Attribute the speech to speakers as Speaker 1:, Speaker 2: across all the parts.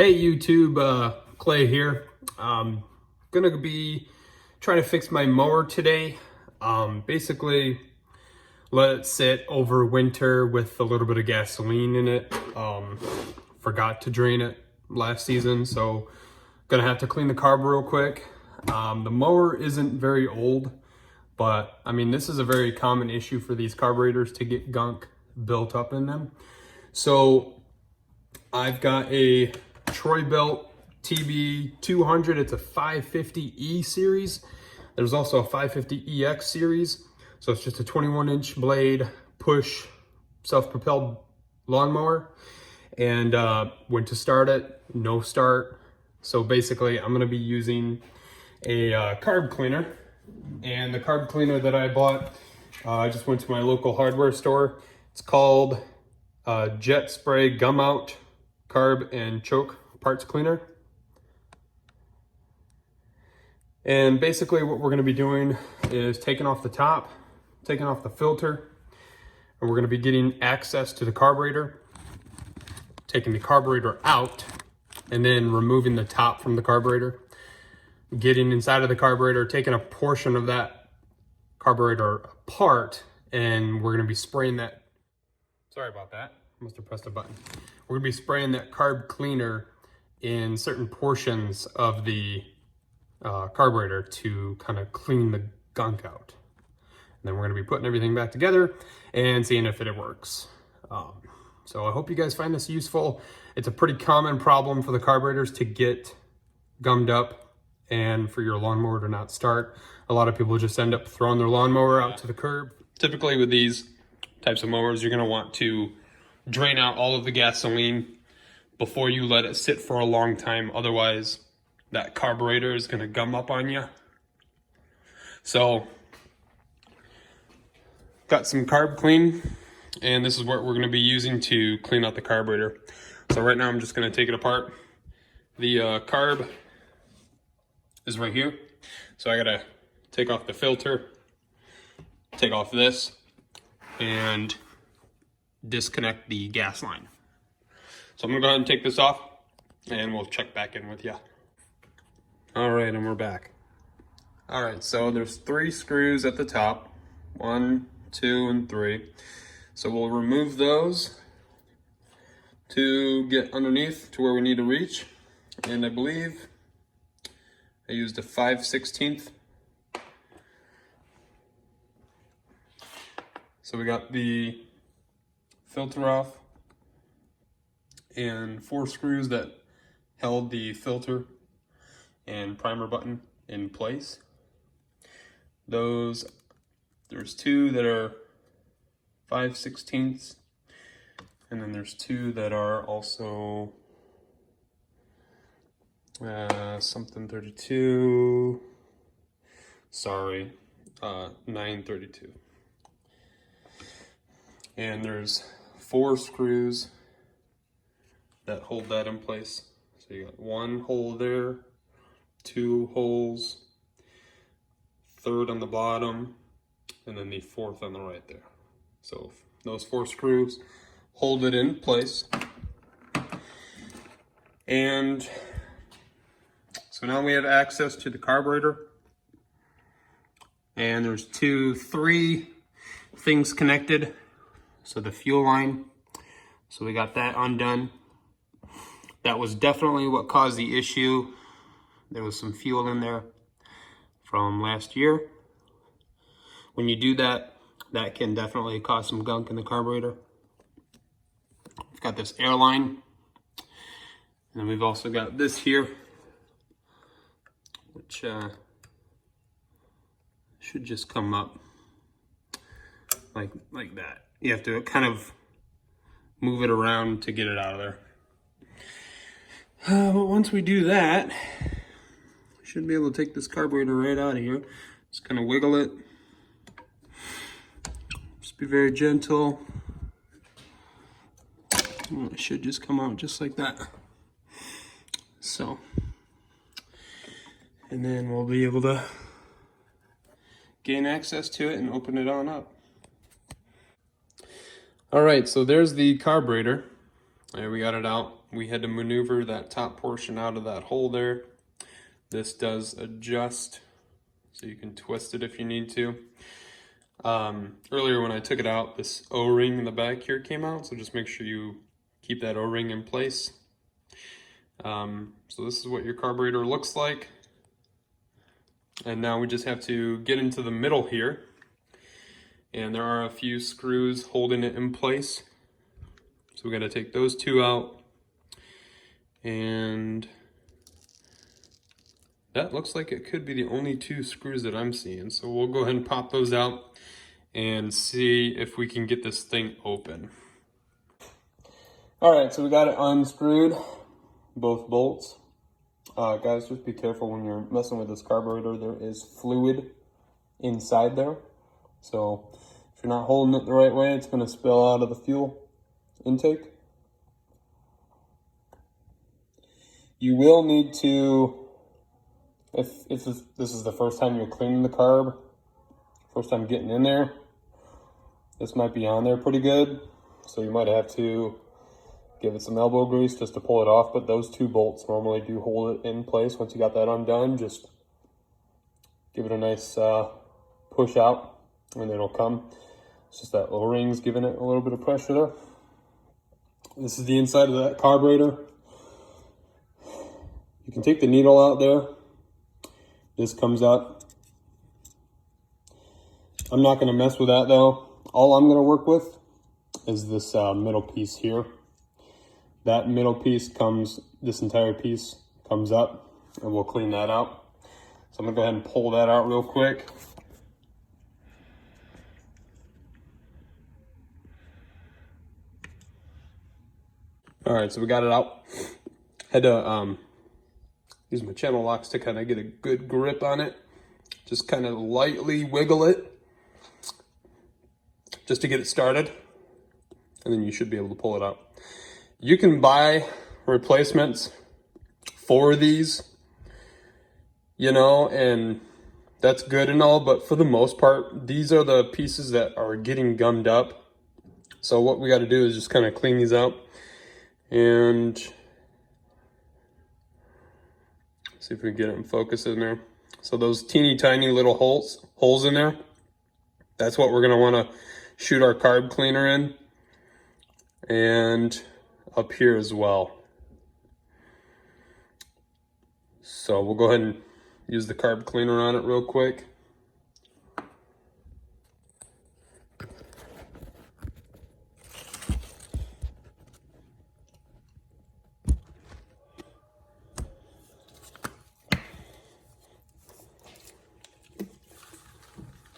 Speaker 1: Hey YouTube, Clay here. Gonna be trying to fix my mower today. Basically let it sit over winter with a little bit of gasoline in it. Forgot to drain it last season, so gonna have to clean the carb real quick. The mower isn't very old, but I mean, this is a very common issue for these carburetors to get gunk built up in them. So I've got a Troy-Bilt TB200. It's a 550E series. There's also a 550EX series. So it's just a 21-inch blade push self-propelled lawnmower. And when to start it, no start. So basically I'm gonna be using a carb cleaner. And the carb cleaner that I bought, I just went to my local hardware store. It's called Jet Spray Gum Out Carb and Choke Parts Cleaner. And basically what we're going to be doing is taking off the top, taking off the filter, and we're going to be getting access to the carburetor, taking the carburetor out, and then removing the top from the carburetor, getting inside of the carburetor, taking a portion of that carburetor apart, and we're going to be spraying that. Sorry about that. Must have pressed a button. We're gonna be spraying that carb cleaner in certain portions of the carburetor to kind of clean the gunk out. And then we're gonna be putting everything back together and seeing if it works. So I hope you guys find this useful. It's a pretty common problem for the carburetors to get gummed up and for your lawnmower to not start. A lot of people just end up throwing their lawnmower out to the curb. Typically with these types of mowers, you're gonna want to drain out all of the gasoline before you let it sit for a long time. Otherwise, that carburetor is gonna gum up on you. So, got some carb clean, and this is what we're gonna be using to clean out the carburetor. So right now I'm just gonna take it apart. The carb is right here. So I gotta take off the filter, take off this, and disconnect the gas line. So I'm gonna go ahead and take this off and we'll check back in with you. All right, and we're back. All right, so there's 3 screws at the top, 1, 2, and 3. So we'll remove those to get underneath to where we need to reach. And I believe I used a 5/16. So we got the filter off and 4 screws that held the filter and primer button in place. There's 2 that are 5/16, and then there's 2 that are also something 32, sorry, 9/32. And there's 4 screws that hold that in place. So you got 1 hole there, 2 holes, 3rd on the bottom, and then the 4th on the right there. So those 4 screws hold it in place. And so now we have access to the carburetor. And there's 3 things connected. So the fuel line, so we got that undone. That was definitely what caused the issue. There was some fuel in there from last year. When you do that, that can definitely cause some gunk in the carburetor. We've got this air line. And then we've also got this here, which should just come up like that. You have to kind of move it around to get it out of there. But once we do that, we should be able to take this carburetor right out of here. Just kind of wiggle it. Just be very gentle. And it should just come out just like that. So, and then we'll be able to gain access to it and open it on up. All right, so there's the carburetor. There, we got it out. we had to maneuver that top portion out of that hole there. This does adjust, so you can twist it if you need to. Earlier when I took it out, this O-ring in the back here came out, so just make sure you keep that O-ring in place. So this is what your carburetor looks like. And now we just have to get into the middle here. And there are a few screws holding it in place. So we got to take those two out. And that looks like it could be the only two screws that I'm seeing. So we'll go ahead and pop those out and see if we can get this thing open. All right, so we got it unscrewed, both bolts. Guys, just be careful when you're messing with this carburetor. There is fluid inside there. So if you're not holding it the right way, it's going to spill out of the fuel intake. You will need to, if this is the first time you're cleaning the carb, first time getting in there, this might be on there pretty good. So you might have to give it some elbow grease just to pull it off, but those two bolts normally do hold it in place. Once you got that undone, just give it a nice push out and it'll come. It's just that O-ring's giving it a little bit of pressure there. This is the inside of that carburetor. You can take the needle out there. This comes out. I'm not gonna mess with that though. All I'm gonna work with is this middle piece here. That middle piece comes, this entire piece comes up, and we'll clean that out. So I'm gonna go ahead and pull that out real quick. All right, so we got it out. Had to use my channel locks to kind of get a good grip on it. Just kind of lightly wiggle it, just to get it started. And then you should be able to pull it out. You can buy replacements for these, you know, and that's good and all, but for the most part, these are the pieces that are getting gummed up. So what we got to do is just kind of clean these out and see if we can get it in focus in there. So those teeny tiny little holes in there, that's what we're going to want to shoot our carb cleaner in. And up here as well. So we'll go ahead and use the carb cleaner on it real quick.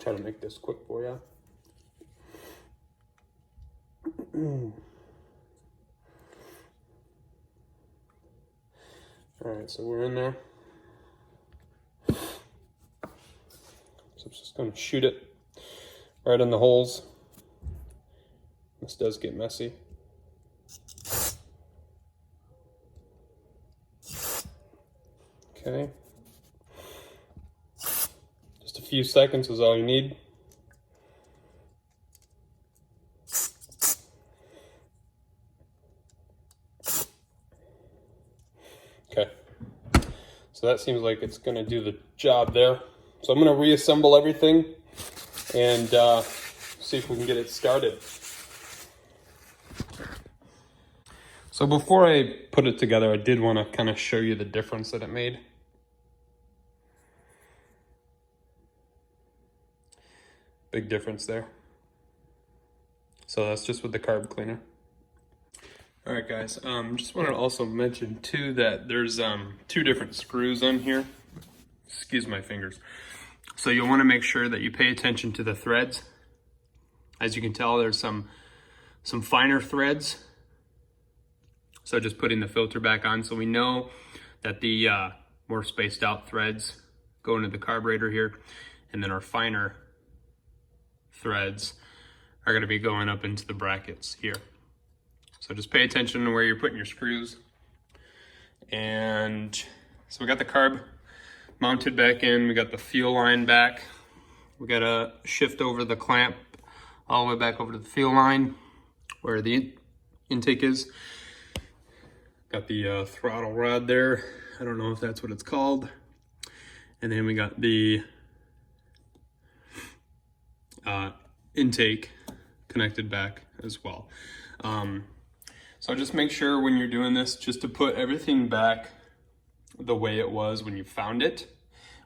Speaker 1: Try to make this quick for you. All right, so we're in there. So I'm just going to shoot it right in the holes. This does get messy. Okay. Just a few seconds is all you need. Okay, so that seems like it's going to do the job there. So I'm going to reassemble everything and see if we can get it started. So before I put it together, I did want to kind of show you the difference that it made. Big difference there. So that's just with the carb cleaner. All right, guys, just wanted to also mention too that there's two different screws on here. Excuse my fingers. So you'll want to make sure that you pay attention to the threads. As you can tell, there's some finer threads. So just putting the filter back on, so we know that the more spaced out threads go into the carburetor here, and then our finer threads are going to be going up into the brackets here. So just pay attention to where you're putting your screws. And so we got the carb mounted back in, we got the fuel line back. We got to shift over the clamp all the way back over to the fuel line where the intake is. Got the throttle rod there. I don't know if that's what it's called. And then we got the intake connected back as well. So just make sure when you're doing this, just to put everything back the way it was when you found it.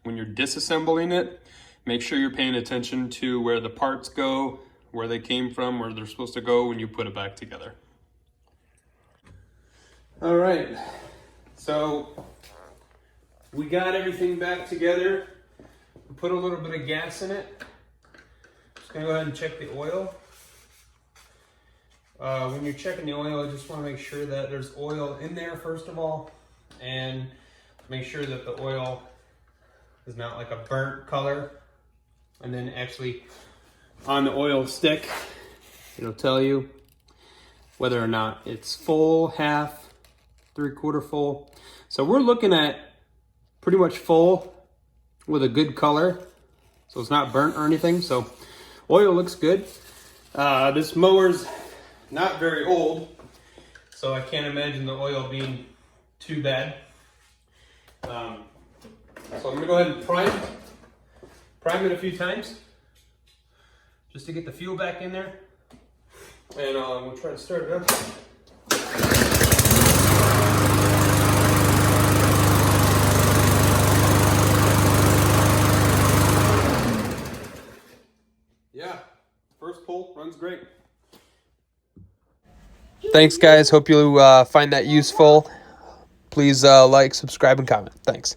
Speaker 1: When you're disassembling it, make sure you're paying attention to where the parts go, where they came from, where they're supposed to go when you put it back together. All right, so we got everything back together. Put a little bit of gas in it. Just gonna go ahead and check the oil. When you're checking the oil, I just want to make sure that there's oil in there first of all, and make sure that the oil is not like a burnt color. And then actually on the oil stick, it'll tell you whether or not it's full, half, 3/4 full. So we're looking at pretty much full with a good color. So it's not burnt or anything. So oil looks good. This mower's not very old, so I can't imagine the oil being too bad. So I'm gonna go ahead and prime it a few times just to get the fuel back in there. And we'll try to start it up. Yeah, first pull runs great. Thanks, guys. Hope you find that useful. Please like, subscribe, and comment. Thanks.